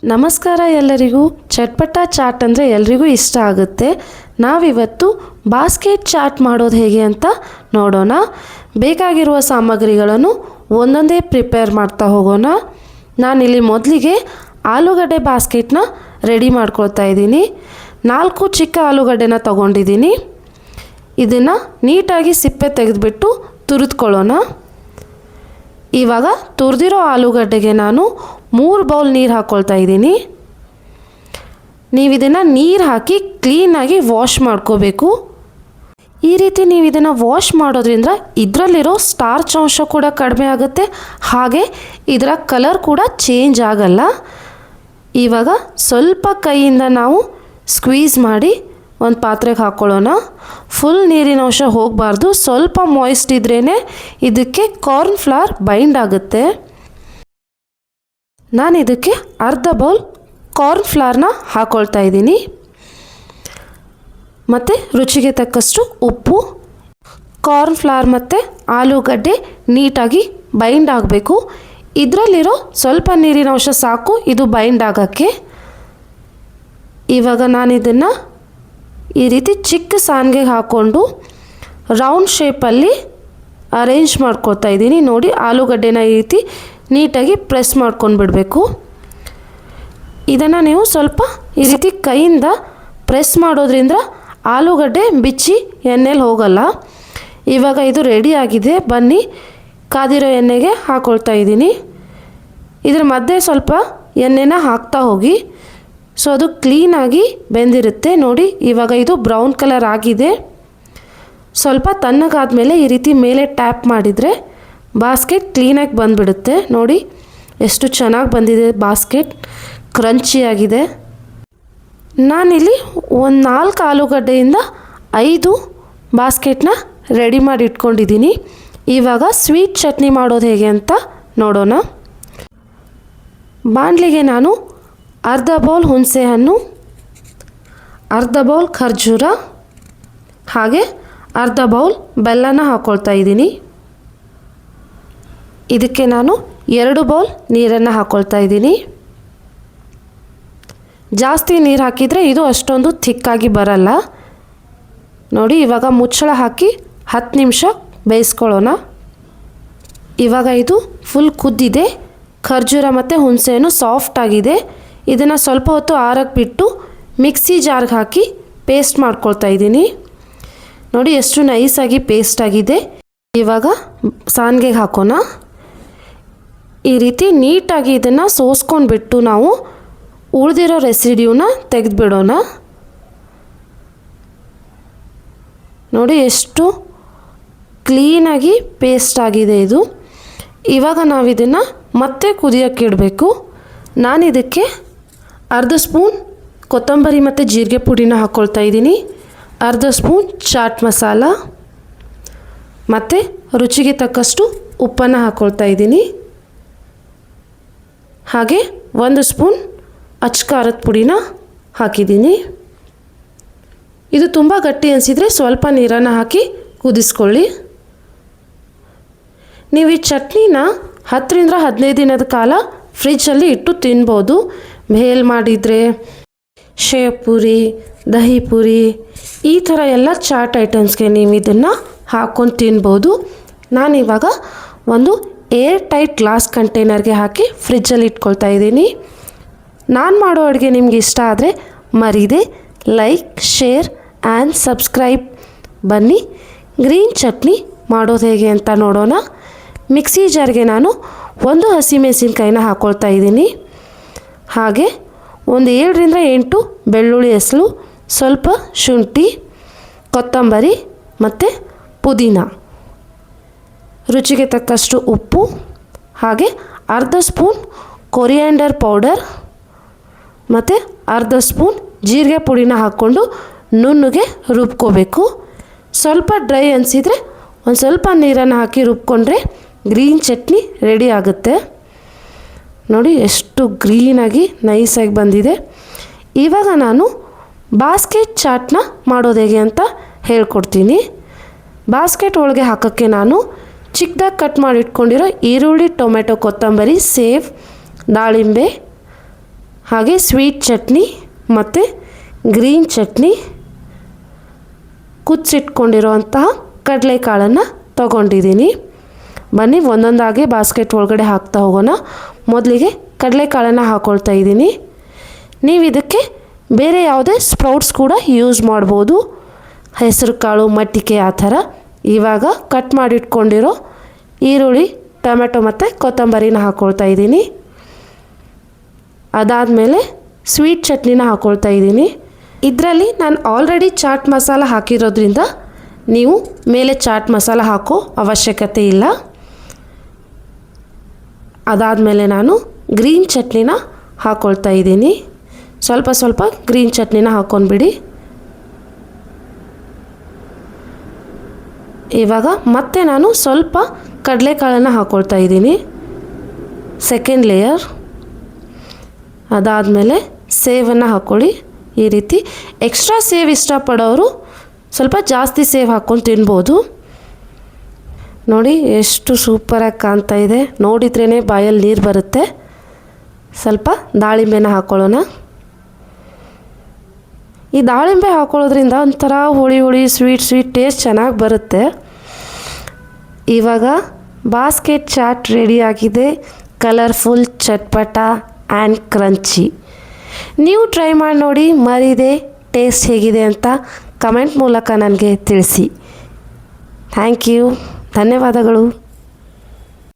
ನಮಸ್ಕಾರ ಎಲ್ಲರಿಗೂ. ಚಟ್ಪಟ ಚಾಟ್ ಅಂದರೆ ಎಲ್ರಿಗೂ ಇಷ್ಟ ಆಗುತ್ತೆ. ನಾವಿವತ್ತು ಬಾಸ್ಕೆಟ್ ಚಾಟ್ ಮಾಡೋದು ಹೇಗೆ ಅಂತ ನೋಡೋಣ. ಬೇಕಾಗಿರುವ ಸಾಮಗ್ರಿಗಳನ್ನು ಒಂದೊಂದೇ ಪ್ರಿಪೇರ್ ಮಾಡ್ತಾ ಹೋಗೋಣ. ನಾನಿಲ್ಲಿ ಮೊದಲಿಗೆ ಆಲೂಗಡ್ಡೆ ಬಾಸ್ಕೆಟ್ನ ರೆಡಿ ಮಾಡ್ಕೊಳ್ತಾ ಇದ್ದೀನಿ. 4 ಚಿಕ್ಕ ಆಲೂಗಡ್ಡೆನ ತಗೊಂಡಿದ್ದೀನಿ. ಇದನ್ನು ನೀಟಾಗಿ ಸಿಪ್ಪೆ ತೆಗೆದುಬಿಟ್ಟು ತುರಿದುಕೊಳ್ಳೋಣ. ಇವಾಗ ತುರಿದಿರೋ ಆಲೂಗಡ್ಡೆಗೆ ನಾನು 3 ಬೌಲ್ ನೀರು ಹಾಕ್ಕೊಳ್ತಾ ಇದ್ದೀನಿ. ನೀವು ಇದನ್ನು ನೀರು ಹಾಕಿ ಕ್ಲೀನಾಗಿ ವಾಶ್ ಮಾಡ್ಕೋಬೇಕು. ಈ ರೀತಿ ನೀವು ಇದನ್ನು ವಾಶ್ ಮಾಡೋದ್ರಿಂದ ಇದರಲ್ಲಿರೋ ಸ್ಟಾರ್ಚ್ ಅಂಶ ಕೂಡ ಕಡಿಮೆ ಆಗುತ್ತೆ, ಹಾಗೆ ಇದರ ಕಲರ್ ಕೂಡ ಚೇಂಜ್ ಆಗಲ್ಲ. ಇವಾಗ ಸ್ವಲ್ಪ ಕೈಯಿಂದ ನಾವು ಸ್ಕ್ವೀಸ್ ಮಾಡಿ ಒಂದು ಪಾತ್ರೆಗೆ ಹಾಕ್ಕೊಳ್ಳೋಣ. ಫುಲ್ ನೀರಿನ ಅಂಶ ಹೋಗಬಾರ್ದು, ಸ್ವಲ್ಪ ಮಾಯ್ಸ್ಟ್ ಇದ್ರೇ ಇದಕ್ಕೆ ಕಾರ್ನ್ ಫ್ಲವರ್ ಬೈಂಡ್ ಆಗುತ್ತೆ. ನಾನು ಇದಕ್ಕೆ ಅರ್ಧ ಬೌಲ್ ಕಾರ್ನ್ ಫ್ಲವರ್ನ ಹಾಕ್ಕೊಳ್ತಾ ಇದ್ದೀನಿ. ಮತ್ತು ರುಚಿಗೆ ತಕ್ಕಷ್ಟು ಉಪ್ಪು. ಕಾರ್ನ್ ಫ್ಲವರ್ ಮತ್ತು ಆಲೂಗಡ್ಡೆ ನೀಟಾಗಿ ಬೈಂಡ್ ಆಗಬೇಕು. ಇದರಲ್ಲಿರೋ ಸ್ವಲ್ಪ ನೀರಿನ ಅಂಶ ಸಾಕು ಇದು ಬೈಂಡ್ ಆಗೋಕ್ಕೆ. ಇವಾಗ ನಾನು ಇದನ್ನು ಈ ರೀತಿ ಚಿಕ್ಕ ಸಾನ್ಗೆಗೆ ಹಾಕ್ಕೊಂಡು ರೌಂಡ್ ಶೇಪಲ್ಲಿ ಅರೇಂಜ್ ಮಾಡ್ಕೊಳ್ತಾ ಇದ್ದೀನಿ. ನೋಡಿ, ಆಲೂಗಡ್ಡೆನ ಈ ರೀತಿ ನೀಟಾಗಿ ಪ್ರೆಸ್ ಮಾಡ್ಕೊಂಡು ಬಿಡಬೇಕು. ಇದನ್ನು ನೀವು ಸ್ವಲ್ಪ ಈ ರೀತಿ ಕೈಯಿಂದ ಪ್ರೆಸ್ ಮಾಡೋದ್ರಿಂದ ಆಲೂಗಡ್ಡೆ ಬಿಚ್ಚಿ ಎಣ್ಣೆಲಿ ಹೋಗಲ್ಲ. ಇವಾಗ ಇದು ರೆಡಿ ಆಗಿದೆ. ಬನ್ನಿ, ಕಾದಿರೋ ಎಣ್ಣೆಗೆ ಹಾಕ್ಕೊಳ್ತಾ ಇದ್ದೀನಿ. ಇದ್ರ ಮಧ್ಯೆ ಸ್ವಲ್ಪ ಎಣ್ಣೆನ ಹಾಕ್ತಾ ಹೋಗಿ, ಸೊ ಅದು ಕ್ಲೀನಾಗಿ ಬೆಂದಿರುತ್ತೆ. ನೋಡಿ, ಇವಾಗ ಇದು ಬ್ರೌನ್ ಕಲರ್ ಆಗಿದೆ. ಸ್ವಲ್ಪ ತಣ್ಣಗಾದ್ಮೇಲೆ ಈ ರೀತಿ ಮೇಲೆ ಟ್ಯಾಪ್ ಮಾಡಿದರೆ ಬಾಸ್ಕೆಟ್ ಕ್ಲೀನಾಗಿ ಬಂದುಬಿಡುತ್ತೆ. ನೋಡಿ ಎಷ್ಟು ಚೆನ್ನಾಗಿ ಬಂದಿದೆ ಬಾಸ್ಕೆಟ್, ಕ್ರಂಚಿಯಾಗಿದೆ. ನಾನಿಲ್ಲಿ ಒಂದು 4 ಆಲೂಗಡ್ಡೆಯಿಂದ 5 ಬಾಸ್ಕೆಟ್ನ ರೆಡಿ ಮಾಡಿ ಇಟ್ಕೊಂಡಿದ್ದೀನಿ. ಇವಾಗ ಸ್ವೀಟ್ ಚಟ್ನಿ ಮಾಡೋದು ಹೇಗೆ ಅಂತ ನೋಡೋಣ. ಬಾಣಲಿಗೆ ನಾನು ಅರ್ಧ ಬೌಲ್ ಹುಣಸೆಹಣ್ಣು, ಅರ್ಧ ಬೌಲ್ ಖರ್ಜೂರ, ಹಾಗೆ ಅರ್ಧ ಬೌಲ್ ಬೆಲ್ಲನ ಹಾಕ್ಕೊಳ್ತಾ ಇದ್ದೀನಿ. ಇದಕ್ಕೆ ನಾನು 2 ಬೌಲ್ ನೀರನ್ನು ಹಾಕ್ಕೊಳ್ತಾ ಇದ್ದೀನಿ. ಜಾಸ್ತಿ ನೀರು ಹಾಕಿದರೆ ಇದು ಅಷ್ಟೊಂದು ಥಿಕ್ಕಾಗಿ ಬರಲ್ಲ. ನೋಡಿ, ಇವಾಗ ಮುಚ್ಚಳ ಹಾಕಿ 10 ನಿಮಿಷ ಬೇಯಿಸ್ಕೊಳ್ಳೋಣ. ಇವಾಗ ಇದು ಫುಲ್ ಕುದ್ದಿದೆ. ಖರ್ಜೂರ ಮತ್ತು ಹುಣಸೆಹಣ್ಣು ಸಾಫ್ಟ್ ಆಗಿದೆ. ಇದನ್ನು ಸ್ವಲ್ಪ ಹೊತ್ತು ಆರಕ್ಕೆ ಬಿಟ್ಟು ಮಿಕ್ಸಿ ಜಾರ್ಗೆ ಹಾಕಿ ಪೇಸ್ಟ್ ಮಾಡ್ಕೊಳ್ತಾ ಇದ್ದೀನಿ. ನೋಡಿ ಎಷ್ಟು ನೈಸಾಗಿ ಪೇಸ್ಟ್ ಆಗಿದೆ. ಇವಾಗ ಸಾನ್ಗೆಗೆ ಹಾಕೋಣ. ಈ ರೀತಿ ನೀಟಾಗಿ ಇದನ್ನು ಸೋಸ್ಕೊಂಡ್ಬಿಟ್ಟು ನಾವು ಉಳಿದಿರೋ ರೆಸಿಡ್ಯೂನ ತೆಗೆದುಬಿಡೋಣ. ನೋಡಿ ಎಷ್ಟು ಕ್ಲೀನಾಗಿ ಪೇಸ್ಟ್ ಆಗಿದೆ ಇದು. ಇವಾಗ ನಾವು ಇದನ್ನು ಮತ್ತೆ ಕುದಿಯೋಕ್ಕೆ ಇಡಬೇಕು. ನಾನು ಇದಕ್ಕೆ ಅರ್ಧ ಸ್ಪೂನ್ ಕೊತ್ತಂಬರಿ ಮತ್ತು ಜೀರಿಗೆ ಪುಡಿನ ಹಾಕ್ಕೊಳ್ತಾ ಇದ್ದೀನಿ, ಅರ್ಧ ಸ್ಪೂನ್ ಚಾಟ್ ಮಸಾಲ ಮತ್ತು ರುಚಿಗೆ ತಕ್ಕಷ್ಟು ಉಪ್ಪನ್ನು ಹಾಕ್ಕೊಳ್ತಾ ಇದ್ದೀನಿ. ಹಾಗೆ 1 ಸ್ಪೂನ್ ಅಚ್ಕಾರದ ಪುಡಿನ ಹಾಕಿದ್ದೀನಿ. ಇದು ತುಂಬ ಗಟ್ಟಿ ಅನಿಸಿದರೆ ಸ್ವಲ್ಪ ನೀರನ್ನು ಹಾಕಿ ಕುದಿಸ್ಕೊಳ್ಳಿ. ನೀವು ಈ ಚಟ್ನಿನ 10 ರಿಂದ 15 ದಿನದ ಕಾಲ ಫ್ರಿಜ್ಜಲ್ಲಿ ಇಟ್ಟು ತಿನ್ಬೋದು. ಭೇಲ್ ಮಾಡಿದರೆ, ಶೇವ್ ಪೂರಿ, ದಹಿ ಪೂರಿ, ಈ ಥರ ಎಲ್ಲ ಚಾಟ್ ಐಟಮ್ಸ್ಗೆ ನೀವು ಇದನ್ನು ಹಾಕ್ಕೊಂಡು ತಿನ್ಬೋದು. ನಾನಿವಾಗ ಒಂದು ಏರ್ ಟೈಟ್ ಗ್ಲಾಸ್ ಕಂಟೈನರ್ಗೆ ಹಾಕಿ ಫ್ರಿಜ್ಜಲ್ಲಿ ಇಟ್ಕೊಳ್ತಾ ಇದ್ದೀನಿ. ನಾನು ಮಾಡೋ ಅಡುಗೆ ನಿಮಗೆ ಇಷ್ಟ ಆದರೆ ಮರೀದೆ ಲೈಕ್, ಶೇರ್ ಆ್ಯಂಡ್ ಸಬ್ಸ್ಕ್ರೈಬ್. ಬನ್ನಿ, ಗ್ರೀನ್ ಚಟ್ನಿ ಮಾಡೋದು ಹೇಗೆ ಅಂತ ನೋಡೋಣ. ಮಿಕ್ಸಿ ಜಾರ್ಗೆ ನಾನು 1 ಹಸಿಮೆಣಸಿನ್ಕಾಯಿನ ಹಾಕ್ಕೊಳ್ತಾ ಇದ್ದೀನಿ. ಹಾಗೆ ಒಂದು 7 ರಿಂದ 8 ಬೆಳ್ಳುಳ್ಳಿ ಹೆಸರು, ಸ್ವಲ್ಪ ಶುಂಠಿ, ಕೊತ್ತಂಬರಿ ಮತ್ತು ಪುದೀನ, ರುಚಿಗೆ ತಕ್ಕಷ್ಟು ಉಪ್ಪು, ಹಾಗೆ ಅರ್ಧ ಸ್ಪೂನ್ ಕೊರಿಯಾಂಡರ್ ಪೌಡರ್ ಮತ್ತು ಅರ್ಧ ಸ್ಪೂನ್ ಜೀರಿಗೆ ಪುಡಿನ ಹಾಕ್ಕೊಂಡು ನುಣ್ಣಗೆ ರುಬ್ಕೋಬೇಕು. ಸ್ವಲ್ಪ ಡ್ರೈ ಅನಿಸಿದರೆ ಒಂದು ಸ್ವಲ್ಪ ನೀರನ್ನು ಹಾಕಿ ರುಬ್ಕೊಂಡ್ರೆ ಗ್ರೀನ್ ಚಟ್ನಿ ರೆಡಿ ಆಗುತ್ತೆ. ನೋಡಿ ಎಷ್ಟು ಗ್ರೀನಾಗಿ ನೈಸಾಗಿ ಬಂದಿದೆ. ಇವಾಗ ನಾನು ಬಾಸ್ಕೆಟ್ ಚಾಟ್ನ ಮಾಡೋದು ಹೇಗೆ ಅಂತ ಹೇಳ್ಕೊಡ್ತೀನಿ. ಬಾಸ್ಕೆಟ್ ಒಳಗೆ ಹಾಕೋಕ್ಕೆ ನಾನು ಚಿಕ್ಕದಾಗಿ ಕಟ್ ಮಾಡಿ ಇಟ್ಕೊಂಡಿರೋ ಈರುಳ್ಳಿ, ಟೊಮೆಟೊ, ಕೊತ್ತಂಬರಿ, ಸೇವ್, ದಾಳಿಂಬೆ, ಹಾಗೆ ಸ್ವೀಟ್ ಚಟ್ನಿ ಮತ್ತು ಗ್ರೀನ್ ಚಟ್ನಿ, ಕುದಿಸಿಟ್ಕೊಂಡಿರೋಂತಹ ಕಡಲೆಕಾಳನ್ನು ತಗೊಂಡಿದ್ದೀನಿ. ಬನ್ನಿ ಒಂದೊಂದಾಗಿ ಬಾಸ್ಕೆಟ್ ಒಳಗಡೆ ಹಾಕ್ತಾ ಹೋಗೋಣ. ಮೊದಲಿಗೆ ಕಡಲೆಕಾಳನ್ನು ಹಾಕ್ಕೊಳ್ತಾ ಇದ್ದೀನಿ. ನೀವು ಇದಕ್ಕೆ ಬೇರೆ ಯಾವುದೇ ಸ್ಪ್ರೌಟ್ಸ್ ಕೂಡ ಯೂಸ್ ಮಾಡ್ಬೋದು, ಹೆಸರು ಕಾಳು, ಮಟ್ಟಿಕೆ ಆ ಥರ. ಇವಾಗ ಕಟ್ ಮಾಡಿಟ್ಕೊಂಡಿರೋ ಈರುಳ್ಳಿ, ಟೊಮೆಟೊ ಮತ್ತು ಕೊತ್ತಂಬರಿನ ಹಾಕ್ಕೊಳ್ತಾ ಇದ್ದೀನಿ. ಅದಾದಮೇಲೆ ಸ್ವೀಟ್ ಚಟ್ನಿನ ಹಾಕ್ಕೊಳ್ತಾ ಇದ್ದೀನಿ. ಇದರಲ್ಲಿ ನಾನು ಆಲ್ರೆಡಿ ಚಾಟ್ ಮಸಾಲ ಹಾಕಿರೋದ್ರಿಂದ ನೀವು ಮೇಲೆ ಚಾಟ್ ಮಸಾಲ ಹಾಕೋ ಅವಶ್ಯಕತೆ ಇಲ್ಲ. ಅದಾದಮೇಲೆ ನಾನು ಗ್ರೀನ್ ಚಟ್ನಿನ ಹಾಕ್ಕೊಳ್ತಾ ಇದ್ದೀನಿ. ಸ್ವಲ್ಪ ಸ್ವಲ್ಪ ಗ್ರೀನ್ ಚಟ್ನಿನ ಹಾಕ್ಕೊಂಡ್ಬಿಡಿ. ಇವಾಗ ಮತ್ತೆ ನಾನು ಸ್ವಲ್ಪ ಕಡಲೆಕಾಳನ್ನು ಹಾಕ್ಕೊಳ್ತಾ ಇದ್ದೀನಿ, ಸೆಕೆಂಡ್ ಲೇಯರ್. ಅದಾದಮೇಲೆ ಸೇವನ್ನು ಹಾಕ್ಕೊಳ್ಳಿ. ಈ ರೀತಿ ಎಕ್ಸ್ಟ್ರಾ ಸೇವ್ ಇಷ್ಟಪಡೋರು ಸ್ವಲ್ಪ ಜಾಸ್ತಿ ಸೇವ್ ಹಾಕ್ಕೊಂಡು ತಿನ್ಬೋದು. ನೋಡಿ ಎಷ್ಟು ಸೂಪರಾಗಿ ಕಾಣ್ತಾ ಇದೆ, ನೋಡಿದ್ರೇ ಬಾಯಲ್ಲಿ ನೀರು ಬರುತ್ತೆ. ಸ್ವಲ್ಪ ದಾಳಿಂಬೆನ ಹಾಕ್ಕೊಳ್ಳೋಣ. ಈ ದಾಳಿಂಬೆ ಹಾಕ್ಕೊಳ್ಳೋದ್ರಿಂದ ಒಂಥರ ಹುಳಿ ಹುಳಿ ಸ್ವೀಟ್ ಟೇಸ್ಟ್ ಚೆನ್ನಾಗಿ ಬರುತ್ತೆ. ಇವಾಗ ಬಾಸ್ಕೆಟ್ ಚಾಟ್ ರೆಡಿಯಾಗಿದೆ, ಕಲರ್ಫುಲ್, ಚಟ್ಪಟ ಆ್ಯಂಡ್ ಕ್ರಂಚಿ. ನೀವು ಟ್ರೈ ಮಾಡಿ ನೋಡಿ, ಮರಿದೆ ಟೇಸ್ಟ್ ಹೇಗಿದೆ ಅಂತ ಕಮೆಂಟ್ ಮೂಲಕ ನನಗೆ ತಿಳಿಸಿ. ಥ್ಯಾಂಕ್ ಯು, ಧನ್ಯವಾದಗಳು.